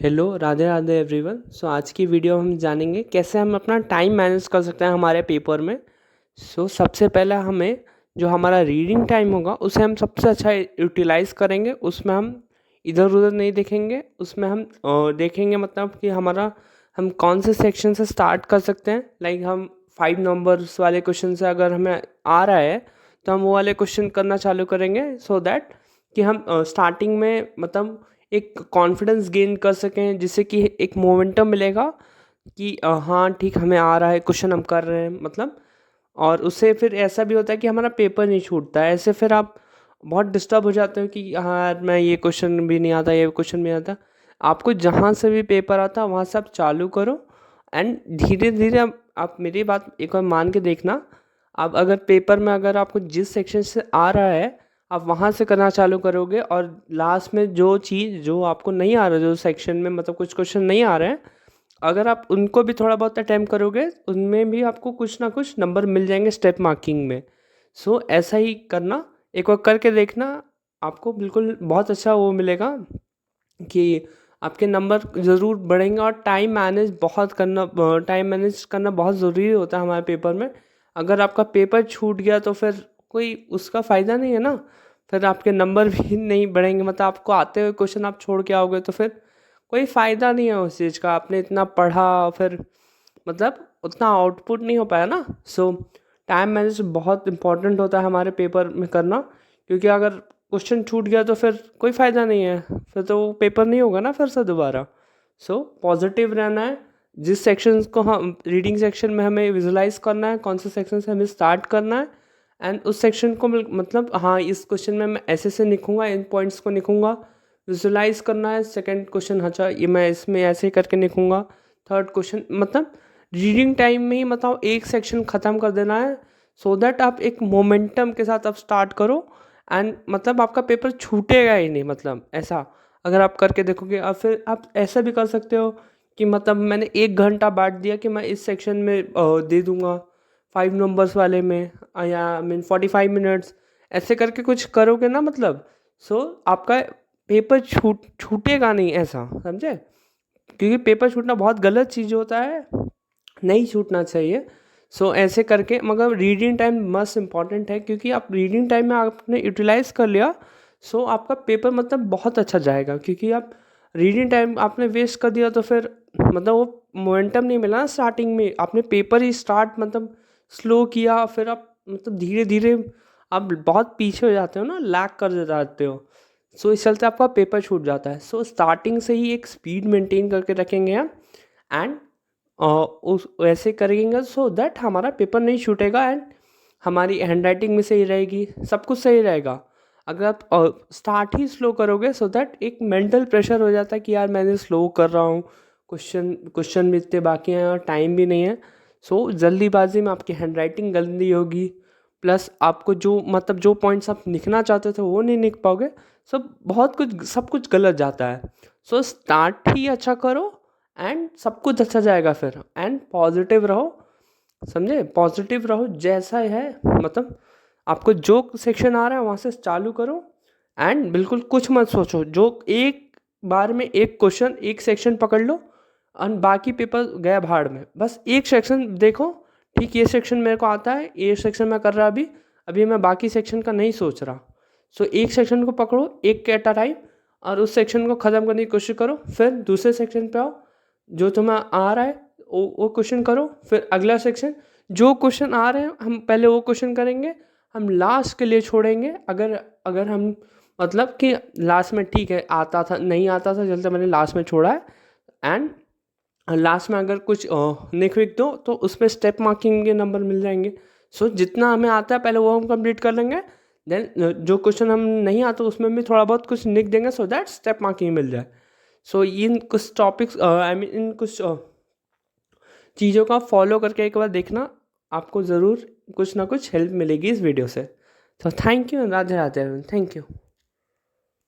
Hello, Radhe Radhe everyone. So आज की video हम जानेंगे कैसे हम अपना टाइम मैनेज कर सकते हैं हमारे पेपर में। सबसे पहले हमें जो हमारा रीडिंग टाइम होगा उसे हम सबसे अच्छा यूटिलाइज़ करेंगे। उसमें हम इधर उधर नहीं देखेंगे, उसमें हम देखेंगे मतलब कि हम कौन से सेक्शन से स्टार्ट कर सकते हैं। लाइक हम 5 नंबर्स वाले क्वेश्चन से अगर हमें आ रहा है तो हम वो वाले क्वेश्चन करना चालू करेंगे, सो दैट कि हम स्टार्टिंग में मतलब एक कॉन्फिडेंस गेन कर सकें, जिससे कि एक मोमेंटम मिलेगा कि हाँ ठीक, हमें आ रहा है, क्वेश्चन हम कर रहे हैं मतलब। और उससे फिर ऐसा भी होता है कि हमारा पेपर नहीं छूटता है। ऐसे फिर आप बहुत डिस्टर्ब हो जाते हो कि हाँ यार, मैं ये क्वेश्चन भी नहीं आता, ये क्वेश्चन भी नहीं आता। आपको जहाँ से भी पेपर आता है वहाँ से आप चालू करो एंड धीरे धीरे आप मेरी बात एक बार मान के देखना। आप अगर पेपर में अगर आपको जिस सेक्शन से आ रहा है आप वहाँ से करना चालू करोगे, और लास्ट में जो चीज़ जो आपको नहीं आ रहा, जो सेक्शन में मतलब कुछ क्वेश्चन नहीं आ रहे हैं, अगर आप उनको भी थोड़ा बहुत अटैम्प्ट करोगे उनमें भी आपको कुछ ना कुछ नंबर मिल जाएंगे स्टेप मार्किंग में। ऐसा ही करना, एक बार करके देखना, आपको बिल्कुल बहुत अच्छा वो मिलेगा कि आपके नंबर ज़रूर बढ़ेंगे। और टाइम मैनेज करना बहुत ज़रूरी होता है हमारे पेपर में। अगर आपका पेपर छूट गया तो फिर कोई उसका फ़ायदा नहीं है ना। फिर आपके नंबर भी नहीं बढ़ेंगे, मतलब आपको आते हुए क्वेश्चन आप छोड़ के आओगे तो फिर कोई फ़ायदा नहीं है उस चीज़ का। आपने इतना पढ़ा फिर मतलब उतना आउटपुट नहीं हो पाया ना। टाइम मैनेज बहुत इंपॉर्टेंट होता है हमारे पेपर में करना, क्योंकि अगर क्वेश्चन छूट गया तो फिर कोई फ़ायदा नहीं है, फिर तो वो पेपर नहीं होगा ना फिर से दोबारा। पॉजिटिव रहना है। जिस सेक्शन को हम रीडिंग सेक्शन में हमें विजुलाइज करना है, कौन से सेक्शन से हमें स्टार्ट करना है, एंड उस सेक्शन को मतलब हाँ इस क्वेश्चन में मैं ऐसे से लिखूंगा, इन पॉइंट्स को लिखूंगा, विजुलाइज करना है। सेकंड क्वेश्चन, अच्छा ये मैं इसमें ऐसे करके लिखूंगा। थर्ड क्वेश्चन मतलब रीडिंग टाइम में ही मतलब एक सेक्शन ख़त्म कर देना है, सो दैट आप एक मोमेंटम के साथ आप स्टार्ट करो एंड मतलब आपका पेपर छूटेगा ही नहीं। मतलब ऐसा अगर आप करके देखोगे, और फिर आप ऐसा भी कर सकते हो कि मतलब मैंने 1 घंटा बांट दिया कि मैं इस सेक्शन में दे दूंगा 5 नंबर्स वाले में, या मीन 45 मिनट्स, ऐसे करके कुछ करोगे ना मतलब। आपका पेपर छूटेगा नहीं, ऐसा समझे। क्योंकि पेपर छूटना बहुत गलत चीज़ होता है, नहीं छूटना चाहिए। ऐसे करके, मगर रीडिंग टाइम मस्ट इम्पॉर्टेंट है, क्योंकि आप रीडिंग टाइम में आपने यूटिलाइज़ कर लिया, आपका पेपर मतलब बहुत अच्छा जाएगा। क्योंकि आप रीडिंग टाइम आपने वेस्ट कर दिया तो फिर मतलब वो मोमेंटम नहीं मिला ना। स्टार्टिंग में आपने पेपर ही स्टार्ट मतलब स्लो किया, फिर आप मतलब धीरे धीरे आप बहुत पीछे हो जाते हो ना, लैग कर जाते हो। इस चलते आपका पेपर छूट जाता है। स्टार्टिंग से ही एक स्पीड मेंटेन करके रखेंगे हम, एंड उस वैसे करेंगे सो दैट हमारा पेपर नहीं छूटेगा, एंड हमारी हैंडराइटिंग भी सही रहेगी, सब कुछ सही रहेगा। अगर आप स्टार्ट ही स्लो करोगे, सो दैट एक मेंटल प्रेशर हो जाता है कि यार मैंने स्लो कर रहा हूँ, क्वेश्चन क्वेश्चन भी इतने बाकी हैं और टाइम भी नहीं है। जल्दीबाजी में आपकी हैंडराइटिंग गंदी होगी, प्लस आपको जो मतलब जो पॉइंट्स आप लिखना चाहते थे वो नहीं लिख पाओगे। सब कुछ गलत जाता है। स्टार्ट ही अच्छा करो एंड सब कुछ अच्छा जाएगा फिर। एंड पॉजिटिव रहो, समझे, पॉजिटिव रहो जैसा है मतलब। आपको जो सेक्शन आ रहा है वहाँ से चालू करो, एंड बिल्कुल कुछ मत सोचो। जो एक बार में एक क्वेश्चन एक सेक्शन पकड़ लो, और बाकी पेपर गया भाड़ में। बस एक सेक्शन देखो, ठीक ये सेक्शन मेरे को आता है, ये सेक्शन मैं कर रहा अभी अभी मैं बाकी सेक्शन का नहीं सोच रहा। एक सेक्शन को पकड़ो एक एट अ टाइम, और उस सेक्शन को ख़त्म करने की कोशिश करो। फिर दूसरे सेक्शन पे आओ, जो तुम्हें आ रहा है वो क्वेश्चन करो। फिर अगला सेक्शन, जो क्वेश्चन आ रहे हैं हम पहले वो क्वेश्चन करेंगे, हम लास्ट के लिए छोड़ेंगे। अगर अगर हम मतलब कि लास्ट में ठीक है आता था नहीं आता था, चलते मैंने लास्ट में छोड़ा है। एंड लास्ट में अगर कुछ लिख विख दो तो उसमें स्टेप मार्किंग के नंबर मिल जाएंगे। जितना हमें आता है पहले वो हम कंप्लीट कर लेंगे, देन जो क्वेश्चन हम नहीं आता उसमें भी थोड़ा बहुत कुछ लिख देंगे, सो दैट स्टेप मार्किंग मिल जाए। इन कुछ टॉपिक्स आई मीन इन कुछ चीज़ों का फॉलो करके एक बार देखना, आपको ज़रूर कुछ ना कुछ हेल्प मिलेगी इस वीडियो से। Thank you, Radhe Radhe, thank you.